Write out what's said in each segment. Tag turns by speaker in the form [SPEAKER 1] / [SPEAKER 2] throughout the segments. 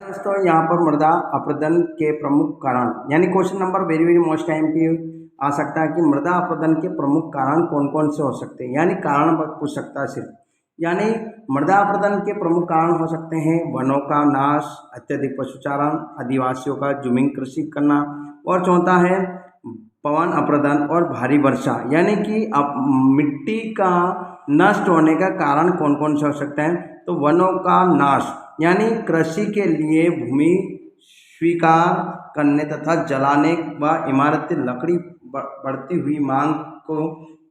[SPEAKER 1] दोस्तों यहाँ पर मृदा अपरदन के प्रमुख कारण यानी question number very most time की आ सकता है कि मृदा अपरदन के प्रमुख कारण कौन कौन से हो सकते हैं, यानी कारण पूछ सकता है सिर्फ। यानी मृदा अपरदन के प्रमुख कारण हो सकते हैं वनों का नाश, अत्यधिक पशुचारण, आदिवासियों का जमीन कृषि करना, और चौथा है पवन अपरदन और भारी वर्षा। यानी कि अब मिट्टी का नष्ट होने का कारण कौन कौन से हो सकते हैं, तो वनों का नाश यानी कृषि के लिए भूमि स्वीकार करने तथा जलाने व इमारती लकड़ी बढ़ती हुई मांग को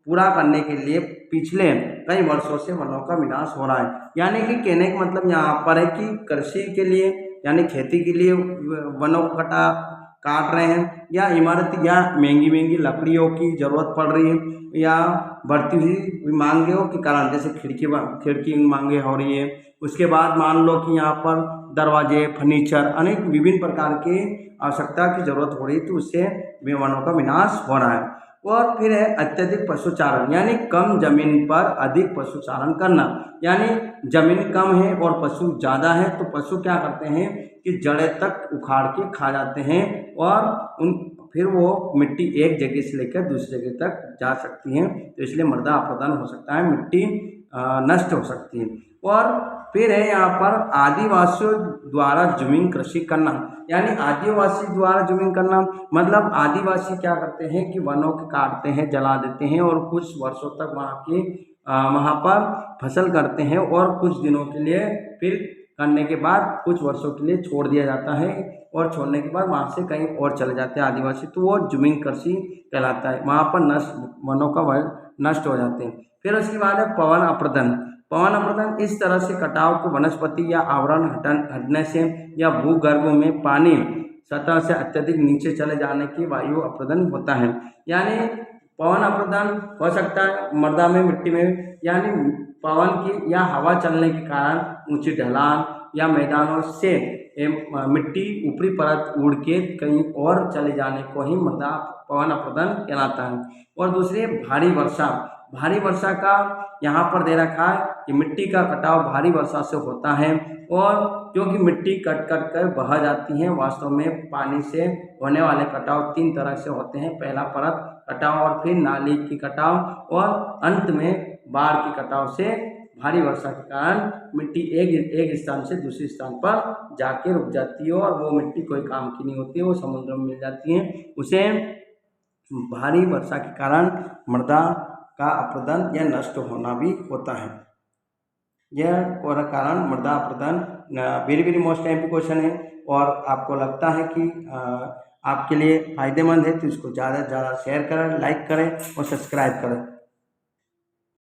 [SPEAKER 1] पूरा करने के लिए पिछले कई वर्षों से वनों का विनाश हो रहा है। यानी कि कहने का मतलब यहाँ पर है कि कृषि के लिए यानी खेती के लिए वनों को काट रहे हैं, या इमारत या महंगी महंगी लकड़ियों की ज़रूरत पड़ रही है, या बढ़ती हुई मांगों के कारण जैसे खिड़की मांगे हो रही है। उसके बाद मान लो कि यहाँ पर दरवाजे, फर्नीचर, अनेक विभिन्न प्रकार की आवश्यकता की ज़रूरत हो रही है, तो उससे वनों का विनाश हो रहा है। और फिर है अत्यधिक पशुचारण, यानी कम जमीन पर अधिक पशुचारण करना। यानी जमीन कम है और पशु ज़्यादा है, तो पशु क्या करते हैं कि जड़ें तक उखाड़ के खा जाते हैं, और फिर वो मिट्टी एक जगह से लेकर दूसरी जगह तक जा सकती है, तो इसलिए मृदा अपरदन हो सकता है, मिट्टी नष्ट हो सकती है। और फिर है यहाँ पर आदिवासियों द्वारा जमीन कृषि करना। यानी आदिवासी द्वारा जमीन करना मतलब आदिवासी क्या करते हैं कि वनों के काटते हैं, जला देते हैं, और कुछ वर्षों तक वहाँ पर फसल करते हैं, और कुछ दिनों के लिए फिर करने के बाद कुछ वर्षों के लिए छोड़ दिया जाता है, और छोड़ने के बाद वहाँ से कहीं और चले जाते हैं आदिवासी, तो वो जमीन कृषि कहलाता है। वहाँ पर वनों का नष्ट हो जाते हैं। फिर उसके बाद है पवन अपरदन। पवन अपरदन इस तरह से कटाव को वनस्पति या आवरण हटने से, या भूगर्भ में पानी सतह से अत्यधिक नीचे चले जाने की वायु अपरदन होता है। यानी पवन अपरदन हो सकता है मृदा में, मिट्टी में, यानी पवन की या हवा चलने के कारण ऊंची ढलान या मैदानों से मिट्टी ऊपरी परत उड़ के कहीं और चले जाने को ही मृदा पवन अपरदन कहलाता है। और दूसरी भारी वर्षा। भारी वर्षा का यहाँ पर दे रखा है कि मिट्टी का कटाव भारी वर्षा से होता है, और क्योंकि मिट्टी कट कट कर बह जाती है। वास्तव में पानी से होने वाले कटाव तीन तरह से होते हैं, पहला परत कटाव, और फिर नाली की कटाव, और अंत में बाढ़ की कटाव से भारी वर्षा के कारण मिट्टी एक स्थान से दूसरे स्थान पर जाके रुक जाती है, और वो मिट्टी कोई काम की नहीं होती है, वो समुद्र में मिल जाती है। उसे भारी वर्षा के कारण मृदा का अपरदन या नष्ट होना भी होता है। यह कारण मृदा अपरदन वेरी मोस्ट टाइम क्वेश्चन है, और आपको लगता है कि आपके लिए फ़ायदेमंद है, तो इसको ज़्यादा से ज़्यादा शेयर करें, लाइक करें और सब्सक्राइब करें।